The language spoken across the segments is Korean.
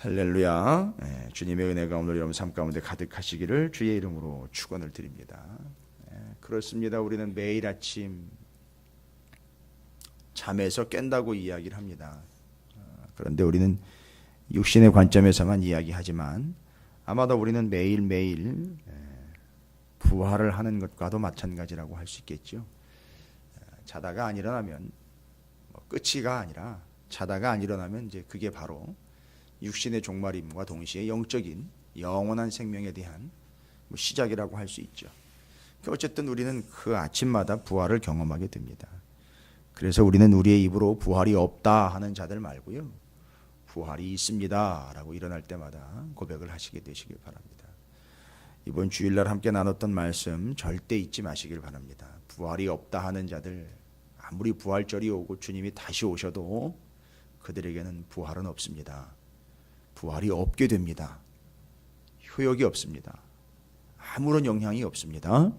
할렐루야. 주님의 은혜가 오늘 여러분 삶 가운데 가득하시기를 주의 이름으로 축원을 드립니다. 그렇습니다. 우리는 매일 아침 잠에서 깬다고 이야기를 합니다. 그런데 우리는 육신의 관점에서만 이야기하지만 아마도 우리는 매일매일 부활을 하는 것과도 마찬가지라고 할 수 있겠죠. 자다가 안 일어나면 끝이가 아니라 자다가 안 일어나면 이제 그게 바로 육신의 종말임과 동시에 영적인 영원한 생명에 대한 시작이라고 할 수 있죠. 어쨌든 우리는 그 아침마다 부활을 경험하게 됩니다. 그래서 우리는 우리의 입으로 부활이 없다 하는 자들 말고요, 부활이 있습니다 라고 일어날 때마다 고백을 하시게 되시길 바랍니다. 이번 주일날 함께 나눴던 말씀 절대 잊지 마시길 바랍니다. 부활이 없다 하는 자들, 아무리 부활절이 오고 주님이 다시 오셔도 그들에게는 부활은 없습니다. 부활이 없게 됩니다. 효력이 없습니다. 아무런 영향이 없습니다.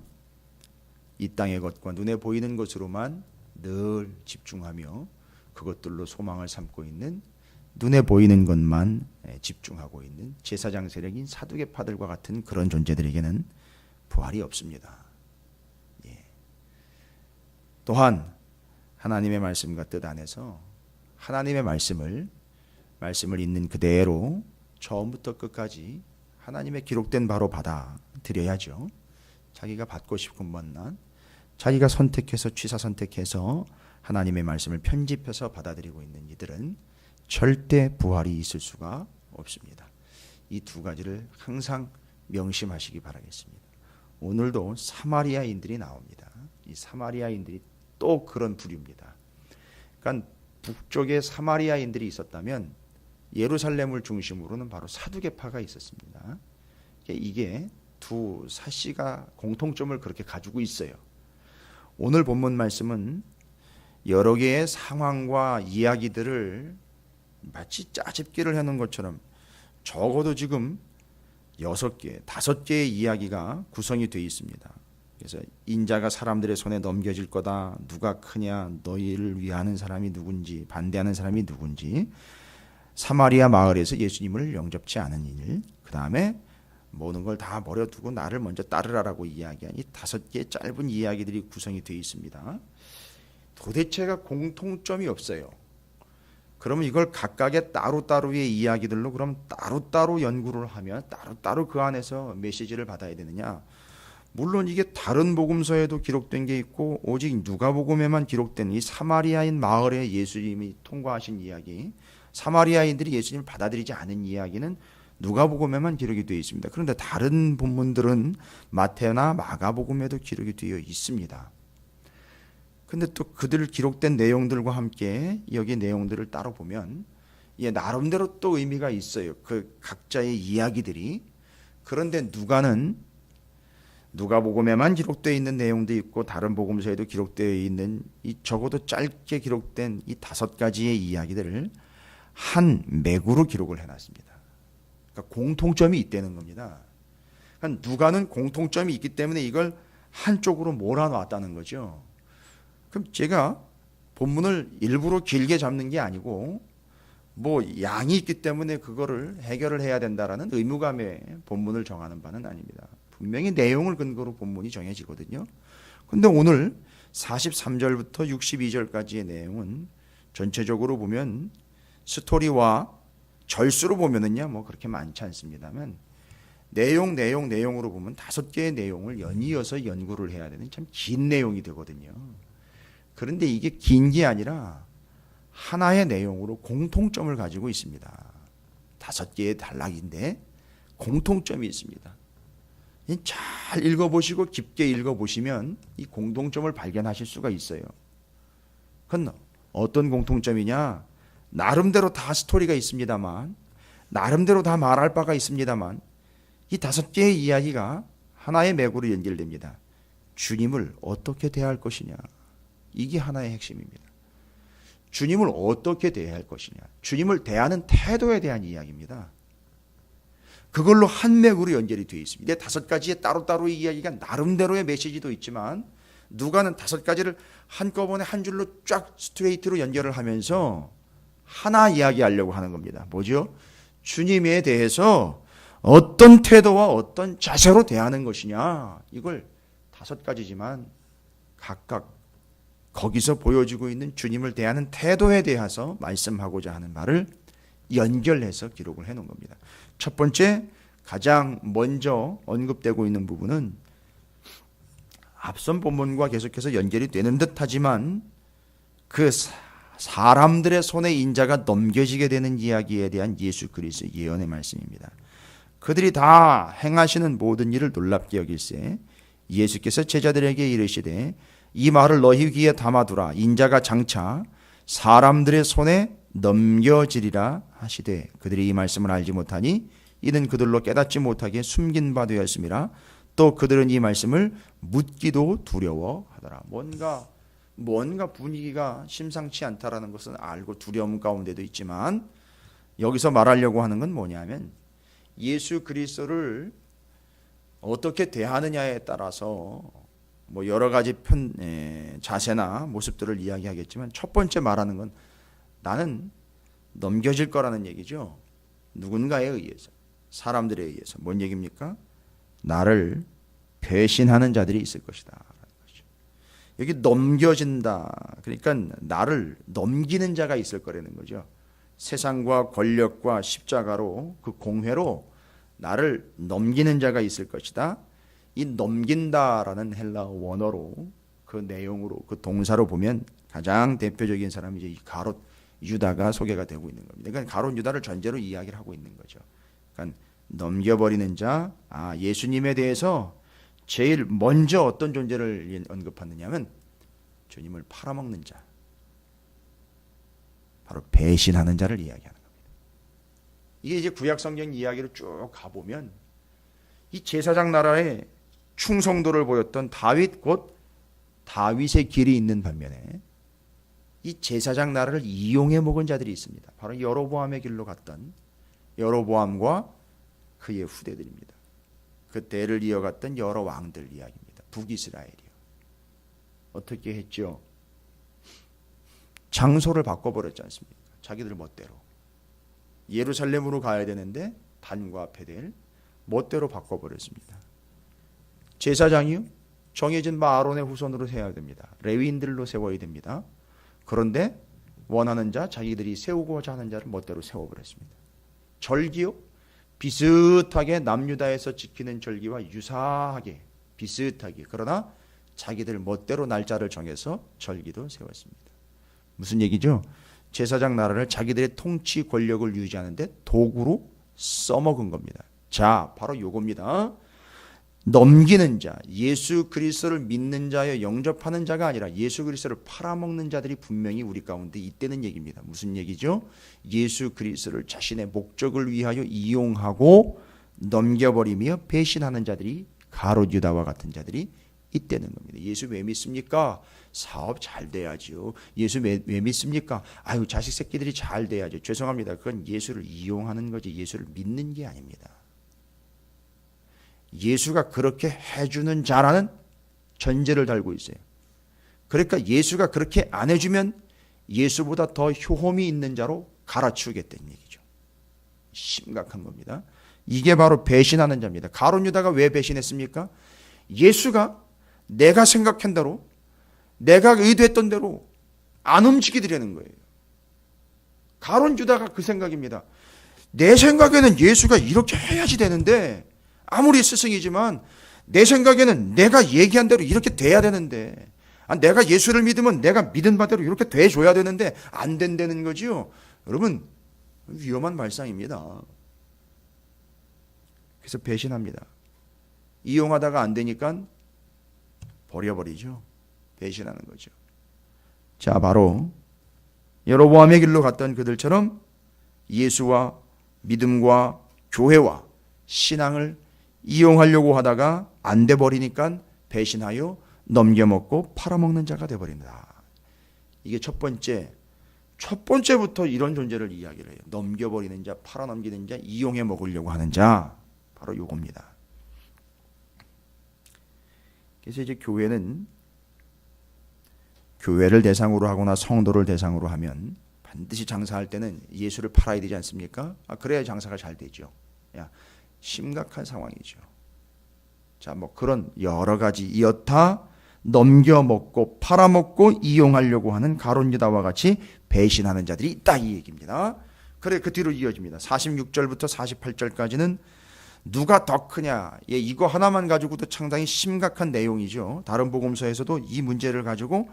이 땅의 것과 눈에 보이는 것으로만 늘 집중하며 그것들로 소망을 삼고 있는, 눈에 보이는 것만 집중하고 있는 제사장 세력인 사두개파들과 같은 그런 존재들에게는 부활이 없습니다. 또한 하나님의 말씀과 뜻 안에서 하나님의 말씀을 있는 그대로 처음부터 끝까지 하나님의 기록된 바로 받아들여야죠. 자기가 받고 싶은 것만 자기가 선택해서 취사 선택해서 하나님의 말씀을 편집해서 받아들이고 있는 이들은 절대 부활이 있을 수가 없습니다. 이 두 가지를 항상 명심하시기 바라겠습니다. 오늘도 사마리아인들이 나옵니다. 이 사마리아인들이 또 그런 부류입니다. 그러니까 북쪽에 사마리아인들이 있었다면 예루살렘을 중심으로는 바로 사두개파가 있었습니다. 이게 두 사씨가 공통점을 그렇게 가지고 있어요. 오늘 본문 말씀은 여러 개의 상황과 이야기들을 마치 짜집기를 해놓은 것처럼 적어도 지금 6개, 5개의 이야기가 구성이 되어 있습니다. 그래서 인자가 사람들의 손에 넘겨질 거다, 누가 크냐, 너희를 위하는 사람이 누군지, 반대하는 사람이 누군지, 사마리아 마을에서 예수님을 영접치 않은 일, 그 다음에 모든 걸 다 버려두고 나를 먼저 따르라라고 이야기한 이 5개의 짧은 이야기들이 구성이 되어 있습니다. 도대체가 공통점이 없어요. 그러면 이걸 각각의 따로따로의 이야기들로 그럼 따로따로 연구를 하면 따로따로 그 안에서 메시지를 받아야 되느냐? 물론 이게 다른 복음서에도 기록된 게 있고 오직 누가복음에만 기록된 이 사마리아인 마을에 예수님이 통과하신 이야기, 사마리아인들이 예수님을 받아들이지 않은 이야기는 누가복음에만 기록이 되어 있습니다. 그런데 다른 본문들은 마태나 마가복음에도 기록이 되어 있습니다. 근데 또 그들 기록된 내용들과 함께 여기 내용들을 따로 보면 나름대로 또 의미가 있어요. 그 각자의 이야기들이. 그런데 누가복음에만 기록되어 있는 내용도 있고 다른 복음서에도 기록되어 있는 이 적어도 짧게 기록된 이 5가지의 이야기들을 한 맥으로 기록을 해놨습니다. 그러니까 공통점이 있다는 겁니다. 그러니까 누가는 공통점이 있기 때문에 이걸 한쪽으로 몰아놨다는 거죠. 그럼 제가 본문을 일부러 길게 잡는 게 아니고 양이 있기 때문에 그거를 해결을 해야 된다라는 의무감에 본문을 정하는 바는 아닙니다. 분명히 내용을 근거로 본문이 정해지거든요. 그런데 오늘 43절부터 62절까지의 내용은 전체적으로 보면 스토리와 절수로 보면은요 그렇게 많지 않습니다만 내용으로 보면 5개의 내용을 연이어서 연구를 해야 되는 참 긴 내용이 되거든요. 그런데 이게 긴 게 아니라 하나의 내용으로 공통점을 가지고 있습니다. 5개의 단락인데 공통점이 있습니다. 잘 읽어보시고 깊게 읽어보시면 이 공통점을 발견하실 수가 있어요. 그건 어떤 공통점이냐? 나름대로 다 스토리가 있습니다만, 나름대로 다 말할 바가 있습니다만 이 5개의 이야기가 하나의 맥으로 연결됩니다. 주님을 어떻게 대할 것이냐, 이게 하나의 핵심입니다. 주님을 어떻게 대할 것이냐, 주님을 대하는 태도에 대한 이야기입니다. 그걸로 한 맥으로 연결이 되어 있습니다. 5가지의 따로따로의 이야기가 나름대로의 메시지도 있지만 누가는 5가지를 한꺼번에 한 줄로 쫙 스트레이트로 연결을 하면서 하나 이야기하려고 하는 겁니다. 뭐죠? 주님에 대해서 어떤 태도와 어떤 자세로 대하는 것이냐, 이걸 5가지지만 각각 거기서 보여주고 있는 주님을 대하는 태도에 대해서 말씀하고자 하는 말을 연결해서 기록을 해놓은 겁니다. 첫 번째, 가장 먼저 언급되고 있는 부분은 앞선 본문과 계속해서 연결이 되는 듯하지만 그 사람들의 손에 인자가 넘겨지게 되는 이야기에 대한 예수 그리스도의 예언의 말씀입니다. 그들이 다 행하시는 모든 일을 놀랍게 여길세 예수께서 제자들에게 이르시되 이 말을 너희 귀에 담아두라. 인자가 장차 사람들의 손에 넘겨지리라 하시되 그들이 이 말씀을 알지 못하니 이는 그들로 깨닫지 못하게 숨긴 바 되었음이라. 또 그들은 이 말씀을 묻기도 두려워하더라. 뭔가 분위기가 심상치 않다라는 것은 알고 두려움 가운데도 있지만 여기서 말하려고 하는 건 뭐냐면 예수 그리스도를 어떻게 대하느냐에 따라서 뭐 여러 가지 자세나 모습들을 이야기하겠지만 첫 번째 말하는 건 나는 넘겨질 거라는 얘기죠. 누군가에 의해서, 사람들에 의해서. 뭔 얘기입니까? 나를 배신하는 자들이 있을 것이다. 여기 넘겨진다. 그러니까 나를 넘기는 자가 있을 거라는 거죠. 세상과 권력과 십자가로 그 공회로 나를 넘기는 자가 있을 것이다. 이 넘긴다라는 헬라어 원어로 그 내용으로 그 동사로 보면 가장 대표적인 사람이 이제 이 가롯 유다가 소개가 되고 있는 겁니다. 그러니까 가롯 유다를 전제로 이야기를 하고 있는 거죠. 그러니까 넘겨버리는 자, 예수님에 대해서 제일 먼저 어떤 존재를 언급하느냐면 주님을 팔아먹는 자, 바로 배신하는 자를 이야기하는 겁니다. 이게 이제 구약 성경 이야기를 쭉 가보면 이 제사장 나라의 충성도를 보였던 다윗 곧 다윗의 길이 있는 반면에 이 제사장 나라를 이용해 먹은 자들이 있습니다. 바로 여로보암의 길로 갔던 여로보암과 그의 후대들입니다. 그 대를 이어갔던 여러 왕들 이야기입니다. 북이스라엘이요. 어떻게 했죠? 장소를 바꿔버렸지 않습니까? 자기들 멋대로. 예루살렘으로 가야 되는데 단과 베델 멋대로 바꿔버렸습니다. 제사장이요? 정해진 아론의 후손으로 세워야 됩니다. 레위인들로 세워야 됩니다. 그런데 원하는 자, 자기들이 세우고자 하는 자를 멋대로 세워버렸습니다. 절기요? 비슷하게 남유다에서 지키는 절기와 유사하게 비슷하게, 그러나 자기들 멋대로 날짜를 정해서 절기도 세웠습니다. 무슨 얘기죠? 제사장 나라를 자기들의 통치 권력을 유지하는데 도구로 써먹은 겁니다. 자, 바로 요겁니다. 넘기는 자, 예수 그리스도를 믿는 자여 영접하는 자가 아니라 예수 그리스도를 팔아먹는 자들이 분명히 우리 가운데 있다는 얘기입니다. 무슨 얘기죠? 예수 그리스도를 자신의 목적을 위하여 이용하고 넘겨버리며 배신하는 자들이 가롯 유다와 같은 자들이 있다는 겁니다. 예수 왜 믿습니까? 사업 잘 돼야죠. 예수 왜 믿습니까? 아유, 자식 새끼들이 잘 돼야죠. 죄송합니다. 그건 예수를 이용하는 거지 예수를 믿는 게 아닙니다. 예수가 그렇게 해주는 자라는 전제를 달고 있어요. 그러니까 예수가 그렇게 안 해주면 예수보다 더 효험이 있는 자로 갈아치우겠다는 얘기죠. 심각한 겁니다. 이게 바로 배신하는 자입니다. 가룟 유다가 왜 배신했습니까? 예수가 내가 생각한 대로, 내가 의도했던 대로 안 움직이더라는 거예요. 가룟 유다가 그 생각입니다. 내 생각에는 예수가 이렇게 해야지 되는데, 아무리 스승이지만 내 생각에는 내가 얘기한 대로 이렇게 돼야 되는데, 내가 예수를 믿으면 내가 믿은 바대로 이렇게 돼줘야 되는데 안 된다는 거지요. 여러분, 위험한 말상입니다. 그래서 배신합니다. 이용하다가 안 되니까 버려버리죠. 배신하는 거죠. 자, 바로 여로보암의 길로 갔던 그들처럼 예수와 믿음과 교회와 신앙을 이용하려고 하다가 안 돼 버리니까 배신하여 넘겨먹고 팔아먹는 자가 돼버린다. 이게 첫 번째부터 이런 존재를 이야기를 해요. 넘겨버리는 자, 팔아넘기는 자, 이용해 먹으려고 하는 자, 바로 요겁니다. 그래서 이제 교회는 교회를 대상으로 하거나 성도를 대상으로 하면 반드시 장사할 때는 예수를 팔아야 되지 않습니까? 그래야 장사가 잘 되죠. 심각한 상황이죠. 자, 뭐 그런 여러 가지 여타 넘겨먹고 팔아먹고 이용하려고 하는 가룟 유다와 같이 배신하는 자들이 있다, 이 얘기입니다. 그래, 그 뒤로 이어집니다. 46절부터 48절까지는 누가 더 크냐, 이거 하나만 가지고도 상당히 심각한 내용이죠. 다른 복음서에서도 이 문제를 가지고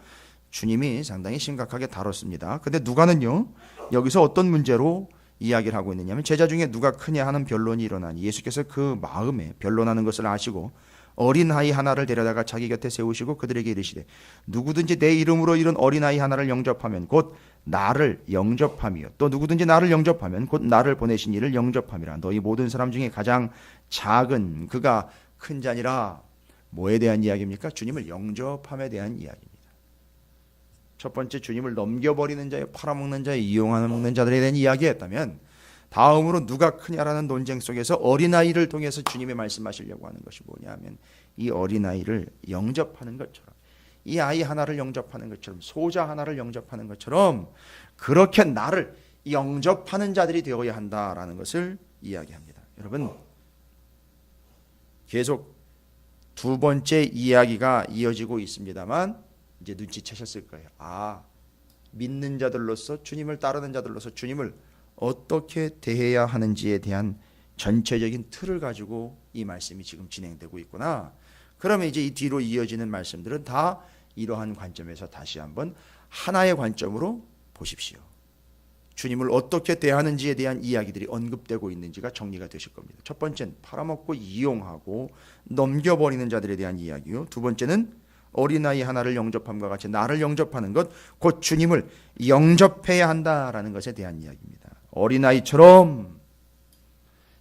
주님이 상당히 심각하게 다뤘습니다. 근데 누가는요, 여기서 어떤 문제로 이야기를 하고 있느냐면, 제자 중에 누가 크냐 하는 변론이 일어나니 예수께서 그 마음에 변론하는 것을 아시고 어린아이 하나를 데려다가 자기 곁에 세우시고 그들에게 이르시되, 누구든지 내 이름으로 이런 어린아이 하나를 영접하면 곧 나를 영접함이요, 또 누구든지 나를 영접하면 곧 나를 보내신 이를 영접함이라. 너희 모든 사람 중에 가장 작은 그가 큰 자니라. 뭐에 대한 이야기입니까? 주님을 영접함에 대한 이야기입니다. 첫 번째, 주님을 넘겨버리는 자요, 팔아먹는 자요, 이용하는 자들에 대한 이야기였다면, 다음으로 누가 크냐라는 논쟁 속에서 어린아이를 통해서 주님이 말씀하시려고 하는 것이 뭐냐면, 이 어린아이를 영접하는 것처럼, 이 아이 하나를 영접하는 것처럼, 소자 하나를 영접하는 것처럼 그렇게 나를 영접하는 자들이 되어야 한다라는 것을 이야기합니다. 여러분, 계속 두 번째 이야기가 이어지고 있습니다만 이제 눈치채셨을 거예요. 믿는 자들로서, 주님을 따르는 자들로서 주님을 어떻게 대해야 하는지에 대한 전체적인 틀을 가지고 이 말씀이 지금 진행되고 있구나. 그러면 이제 이 뒤로 이어지는 말씀들은 다 이러한 관점에서 다시 한번 하나의 관점으로 보십시오. 주님을 어떻게 대하는지에 대한 이야기들이 언급되고 있는지가 정리가 되실 겁니다. 첫 번째는 팔아먹고 이용하고 넘겨버리는 자들에 대한 이야기요. 두 번째는 어린아이 하나를 영접함과 같이 나를 영접하는 것, 곧 주님을 영접해야 한다라는 것에 대한 이야기입니다. 어린아이처럼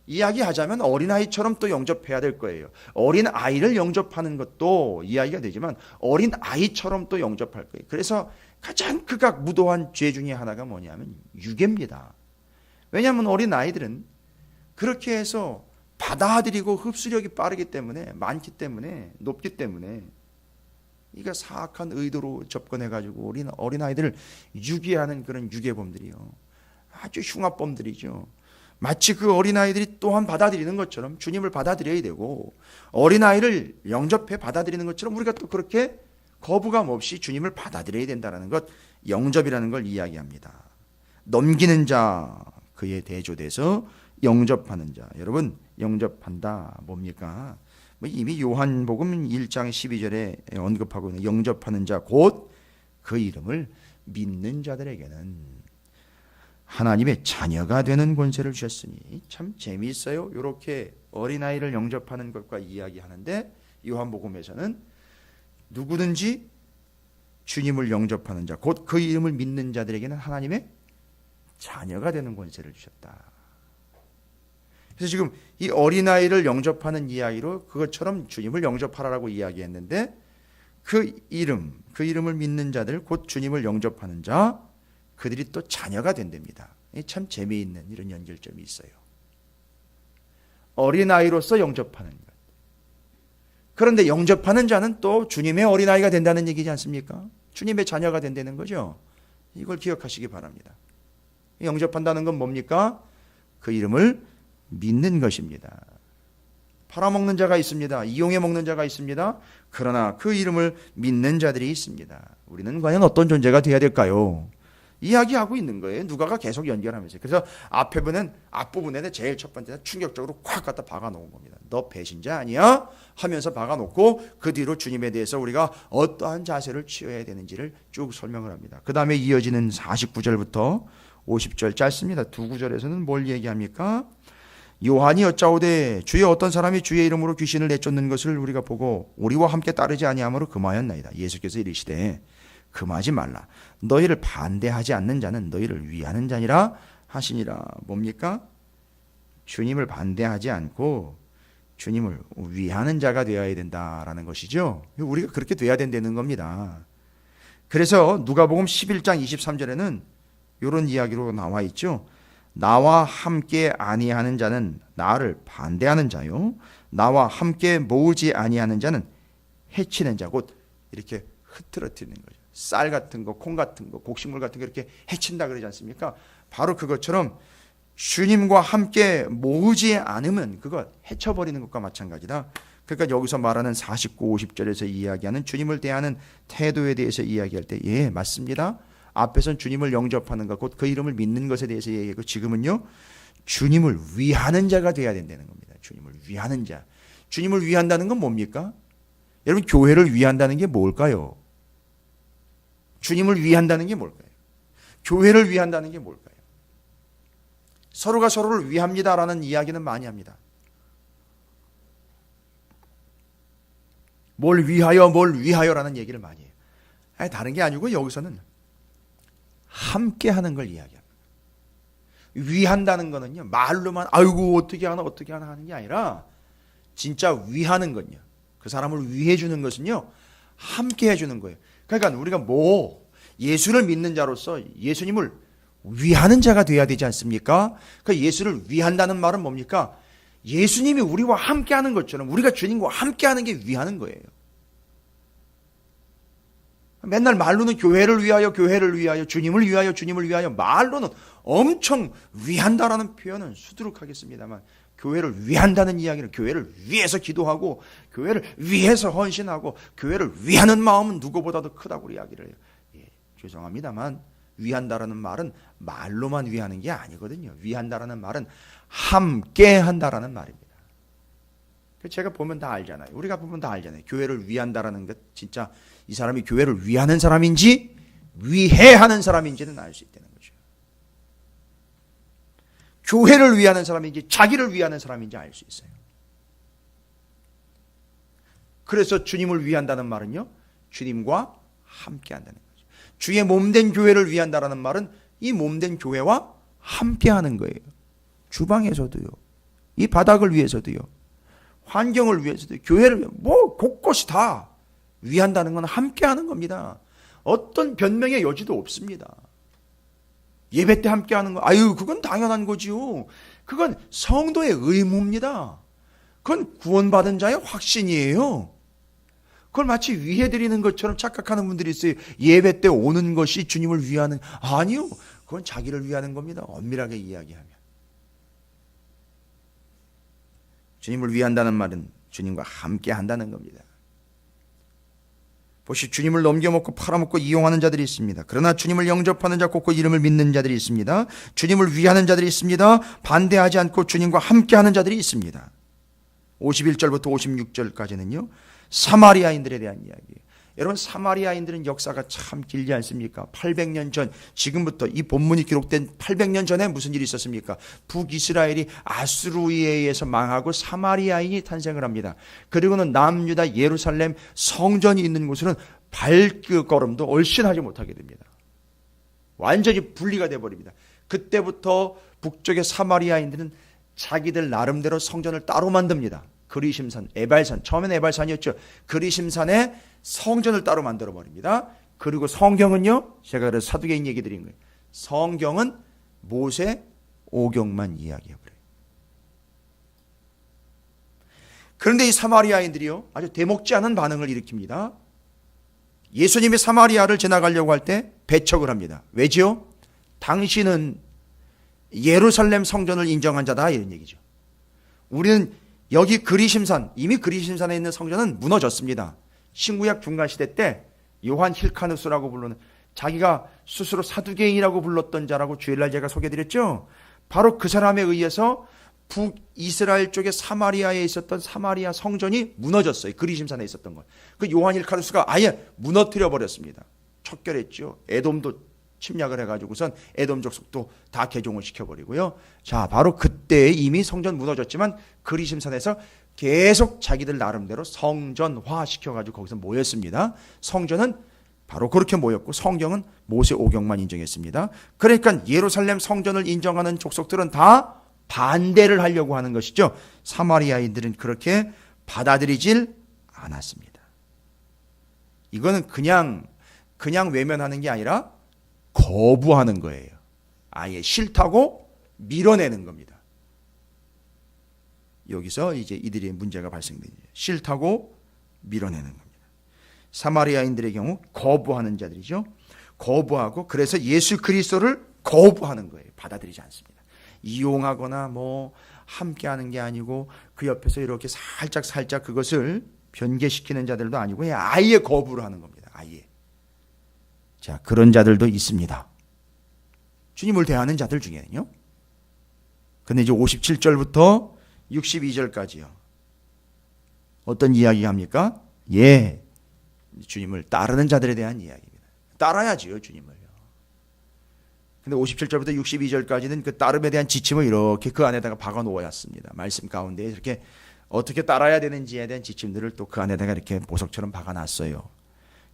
이야기하자면 어린아이처럼 또 영접해야 될 거예요. 어린아이를 영접하는 것도 이야기가 되지만 어린아이처럼 또 영접할 거예요. 그래서 가장 극악무도한 죄 중에 하나가 뭐냐면 유괴입니다. 왜냐하면 어린아이들은 그렇게 해서 받아들이고 흡수력이 빠르기 때문에, 많기 때문에, 높기 때문에 이가 사악한 의도로 접근해가지고 어린아이들을 유괴하는 그런 유괴범들이요, 아주 흉악범들이죠. 마치 그 어린아이들이 또한 받아들이는 것처럼 주님을 받아들여야 되고, 어린아이를 영접해 받아들이는 것처럼 우리가 또 그렇게 거부감 없이 주님을 받아들여야 된다는 것, 영접이라는 걸 이야기합니다. 넘기는 자, 그에 대조돼서 영접하는 자. 여러분, 영접한다 뭡니까? 이미 요한복음 1장 12절에 언급하고 있는 영접하는 자, 곧 그 이름을 믿는 자들에게는 하나님의 자녀가 되는 권세를 주셨으니. 참 재미있어요. 이렇게 어린아이를 영접하는 것과 이야기하는데, 요한복음에서는 누구든지 주님을 영접하는 자, 곧 그 이름을 믿는 자들에게는 하나님의 자녀가 되는 권세를 주셨다. 그래서 지금 이 어린아이를 영접하는 이야기로 그것처럼 주님을 영접하라고 이야기했는데, 그 이름을 믿는 자들, 곧 주님을 영접하는 자, 그들이 또 자녀가 된답니다. 참 재미있는 이런 연결점이 있어요. 어린아이로서 영접하는 것. 그런데 영접하는 자는 또 주님의 어린아이가 된다는 얘기지 않습니까? 주님의 자녀가 된다는 거죠. 이걸 기억하시기 바랍니다. 영접한다는 건 뭡니까? 그 이름을 믿는 것입니다. 팔아먹는 자가 있습니다. 이용해 먹는 자가 있습니다. 그러나 그 이름을 믿는 자들이 있습니다. 우리는 과연 어떤 존재가 되어야 될까요? 이야기하고 있는 거예요. 누가가 계속 연결하면서. 그래서 앞부분에 제일 첫 번째는 충격적으로 콱 갖다 박아놓은 겁니다. 너 배신자 아니야? 하면서 박아놓고 그 뒤로 주님에 대해서 우리가 어떠한 자세를 취해야 되는지를 쭉 설명을 합니다. 그 다음에 이어지는 49절부터 50절 짧습니다. 두 구절에서는 뭘 얘기합니까? 요한이 여짜오되 주여 어떤 사람이 주의 이름으로 귀신을 내쫓는 것을 우리가 보고 우리와 함께 따르지 아니하므로 금하였나이다. 예수께서 이르시되 금하지 말라. 너희를 반대하지 않는 자는 너희를 위하는 자니라 하시니라. 뭡니까? 주님을 반대하지 않고 주님을 위하는 자가 되어야 된다라는 것이죠. 우리가 그렇게 돼야 된다는 겁니다. 그래서 누가복음 11장 23절에는 이런 이야기로 나와 있죠. 나와 함께 아니하는 자는 나를 반대하는 자요, 나와 함께 모으지 아니하는 자는 해치는 자, 곧 이렇게 흐트러뜨리는 거죠. 쌀 같은 거, 콩 같은 거, 곡식물 같은 거 이렇게 해친다 그러지 않습니까? 바로 그것처럼 주님과 함께 모으지 않으면 그거 해쳐버리는 것과 마찬가지다. 그러니까 여기서 말하는 49, 50절에서 이야기하는 주님을 대하는 태도에 대해서 이야기할 때, 예, 맞습니다. 앞에선 주님을 영접하는 것, 곧 그 이름을 믿는 것에 대해서 얘기하고, 지금은요, 주님을 위하는 자가 돼야 된다는 겁니다. 주님을 위하는 자. 주님을 위한다는 건 뭡니까? 여러분, 교회를 위한다는 게 뭘까요? 주님을 위한다는 게 뭘까요? 교회를 위한다는 게 뭘까요? 서로가 서로를 위합니다라는 이야기는 많이 합니다. 뭘 위하여라는 얘기를 많이 해요. 아니, 다른 게 아니고 여기서는 함께 하는 걸 이야기합니다. 위한다는 거는요, 말로만 아이고 어떻게 하나 하는 게 아니라 진짜 위하는 건요, 그 사람을 위해 주는 것은요, 함께 해주는 거예요. 그러니까 우리가 예수를 믿는 자로서 예수님을 위하는 자가 돼야 되지 않습니까? 그 예수를 위한다는 말은 뭡니까? 예수님이 우리와 함께 하는 것처럼 우리가 주님과 함께 하는 게 위하는 거예요. 맨날 말로는 교회를 위하여, 주님을 위하여 말로는 엄청 위한다라는 표현은 수두룩하겠습니다만, 교회를 위한다는 이야기는 교회를 위해서 기도하고 교회를 위해서 헌신하고 교회를 위하는 마음은 누구보다도 크다고 이야기를 해요. 예, 죄송합니다만 위한다라는 말은 말로만 위하는 게 아니거든요. 위한다라는 말은 함께 한다라는 말입니다. 제가 보면 다 알잖아요. 우리가 보면 다 알잖아요. 교회를 위한다라는 것, 진짜 이 사람이 교회를 위하는 사람인지 위해하는 사람인지는 알 수 있다는 거죠. 교회를 위하는 사람인지 자기를 위하는 사람인지 알 수 있어요. 그래서 주님을 위한다는 말은요, 주님과 함께 한다는 거죠. 주의 몸된 교회를 위한다라는 말은 이 몸된 교회와 함께 하는 거예요. 주방에서도요, 이 바닥을 위해서도요, 환경을 위해서도, 교회를 곳곳이 다 위한다는 건 함께 하는 겁니다. 어떤 변명의 여지도 없습니다. 예배 때 함께 하는 거, 그건 당연한 거지요. 그건 성도의 의무입니다. 그건 구원받은 자의 확신이에요. 그걸 마치 위해드리는 것처럼 착각하는 분들이 있어요. 예배 때 오는 것이 주님을 위하는, 아니요, 그건 자기를 위하는 겁니다. 엄밀하게 이야기하면. 주님을 위한다는 말은 주님과 함께 한다는 겁니다. 보시, 주님을 넘겨먹고 팔아먹고 이용하는 자들이 있습니다. 그러나 주님을 영접하는 자, 곧 그 이름을 믿는 자들이 있습니다. 주님을 위하는 자들이 있습니다. 반대하지 않고 주님과 함께하는 자들이 있습니다. 51절부터 56절까지는요, 사마리아인들에 대한 이야기예요. 여러분, 사마리아인들은 역사가 참 길지 않습니까? 800년 전, 지금부터 이 본문이 기록된 800년 전에 무슨 일이 있었습니까? 북이스라엘이 아수르에 의해서 망하고 사마리아인이 탄생을 합니다. 그리고는 남유다 예루살렘 성전이 있는 곳으로는 발걸음도 얼씬하지 못하게 됩니다. 완전히 분리가 되어버립니다. 그때부터 북쪽의 사마리아인들은 자기들 나름대로 성전을 따로 만듭니다. 그리심산, 에발산, 처음에는 에발산이었죠. 그리심산에 성전을 따로 만들어버립니다. 그리고 성경은요, 제가 그래서 사두개인 얘기 드린 거예요. 성경은 모세 오경만 이야기해버려요. 그런데 이 사마리아인들이요, 아주 대먹지 않은 반응을 일으킵니다. 예수님이 사마리아를 지나가려고 할 때 배척을 합니다. 왜지요? 당신은 예루살렘 성전을 인정한 자다, 이런 얘기죠. 우리는 여기 그리심산, 이미 그리심산에 있는 성전은 무너졌습니다. 신구약 중간시대 때 요한 힐카누스라고 부르는, 자기가 스스로 사두개인이라고 불렀던 자라고 주일날 제가 소개해드렸죠. 바로 그 사람에 의해서 북이스라엘 쪽에 사마리아에 있었던 사마리아 성전이 무너졌어요. 그리심산에 있었던 것. 그 요한 힐카누스가 아예 무너뜨려 버렸습니다. 척결했죠. 에돔도 침략을 해가지고선 에돔 족속도 다 개종을 시켜버리고요. 자, 바로 그때 이미 성전 무너졌지만 그리심산에서 계속 자기들 나름대로 성전화 시켜가지고 거기서 모였습니다. 성전은 바로 그렇게 모였고 성경은 모세 오경만 인정했습니다. 그러니까 예루살렘 성전을 인정하는 족속들은 다 반대를 하려고 하는 것이죠. 사마리아인들은 그렇게 받아들이질 않았습니다. 이거는 그냥 외면하는 게 아니라 거부하는 거예요. 아예 싫다고 밀어내는 겁니다. 여기서 이제 이들의 문제가 발생되죠. 싫다고 밀어내는 겁니다. 사마리아인들의 경우 거부하는 자들이죠. 거부하고 그래서 예수 그리스도를 거부하는 거예요. 받아들이지 않습니다. 이용하거나 뭐 함께하는 게 아니고 그 옆에서 이렇게 살짝 그것을 변개시키는 자들도 아니고 아예 거부를 하는 겁니다. 아예. 자, 그런 자들도 있습니다. 주님을 대하는 자들 중에는요. 근데 이제 57절부터 62절까지요. 어떤 이야기 합니까? 예. 주님을 따르는 자들에 대한 이야기입니다. 따라야지요, 주님을요. 근데 57절부터 62절까지는 그 따름에 대한 지침을 이렇게 그 안에다가 박아 놓았습니다. 말씀 가운데 이렇게 어떻게 따라야 되는지에 대한 지침들을 또 그 안에다가 이렇게 보석처럼 박아 놨어요.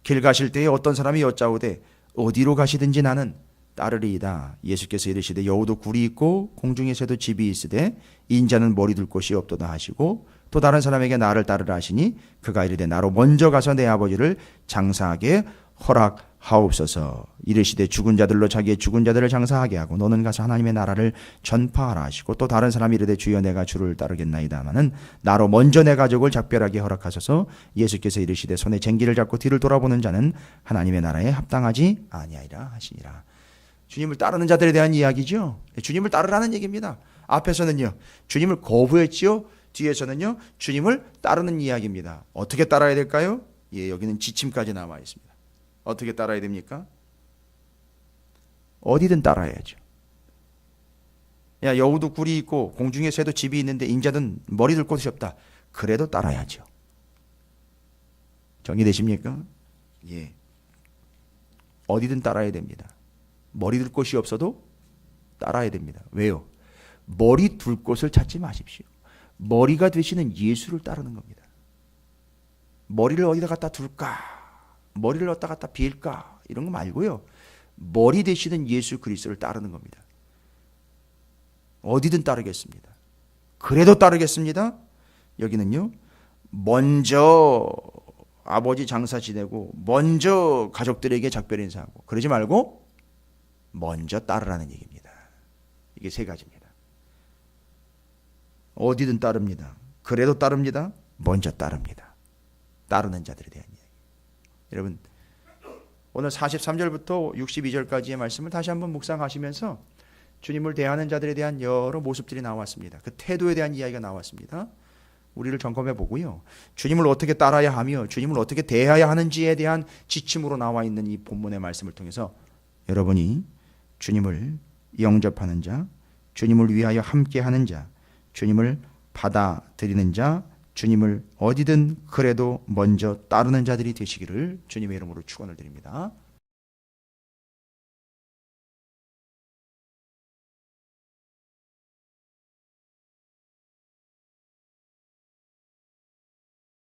길 가실 때에 어떤 사람이 여짜오되 어디로 가시든지 나는 따르리이다. 예수께서 이르시되 여우도 굴이 있고 공중에 새도 집이 있으되 인자는 머리 둘 곳이 없도다 하시고 또 다른 사람에게 나를 따르라 하시니 그가 이르되 나로 먼저 가서 내 아버지를 장사하게 허락하옵소서. 이르시되 죽은 자들로 자기의 죽은 자들을 장사하게 하고 너는 가서 하나님의 나라를 전파하라 하시고 또 다른 사람이 이르되 주여 내가 주를 따르겠나이다마는 나로 먼저 내 가족을 작별하게 허락하소서. 예수께서 이르시되 손에 쟁기를 잡고 뒤를 돌아보는 자는 하나님의 나라에 합당하지 아니하리라 하시니라. 주님을 따르는 자들에 대한 이야기죠. 주님을 따르라는 얘기입니다. 앞에서는요 주님을 거부했지요. 뒤에서는요 주님을 따르는 이야기입니다. 어떻게 따라야 될까요? 예, 여기는 지침까지 나와 있습니다. 어떻게 따라야 됩니까? 어디든 따라야죠. 야, 여우도 굴이 있고 공중에 새도 집이 있는데 인자는 머리 둘 곳이 없다. 그래도 따라야죠. 정리되십니까? 예. 어디든 따라야 됩니다. 머리 둘 곳이 없어도 따라야 됩니다. 왜요? 머리 둘 곳을 찾지 마십시오. 머리가 되시는 예수를 따르는 겁니다. 머리를 어디다 갖다 둘까? 머리를 어디다 갖다 빌까? 이런 거 말고요. 머리 되시는 예수 그리스도를 따르는 겁니다. 어디든 따르겠습니다. 그래도 따르겠습니다. 여기는요. 먼저 아버지 장사 지내고 먼저 가족들에게 작별 인사하고 그러지 말고 먼저 따르라는 얘기입니다. 이게 세 가지입니다. 어디든 따릅니다. 그래도 따릅니다. 먼저 따릅니다. 따르는 자들에 대한 이야기. 여러분 오늘 43절부터 62절까지의 말씀을 다시 한번 묵상하시면서 주님을 대하는 자들에 대한 여러 모습들이 나왔습니다. 그 태도에 대한 이야기가 나왔습니다. 우리를 점검해 보고요. 주님을 어떻게 따라야 하며 주님을 어떻게 대해야 하는지에 대한 지침으로 나와 있는 이 본문의 말씀을 통해서 여러분이 주님을 영접하는 자, 주님을 위하여 함께하는 자, 주님을 받아들이는 자, 주님을 어디든 그래도 먼저 따르는 자들이 되시기를 주님의 이름으로 축원을 드립니다.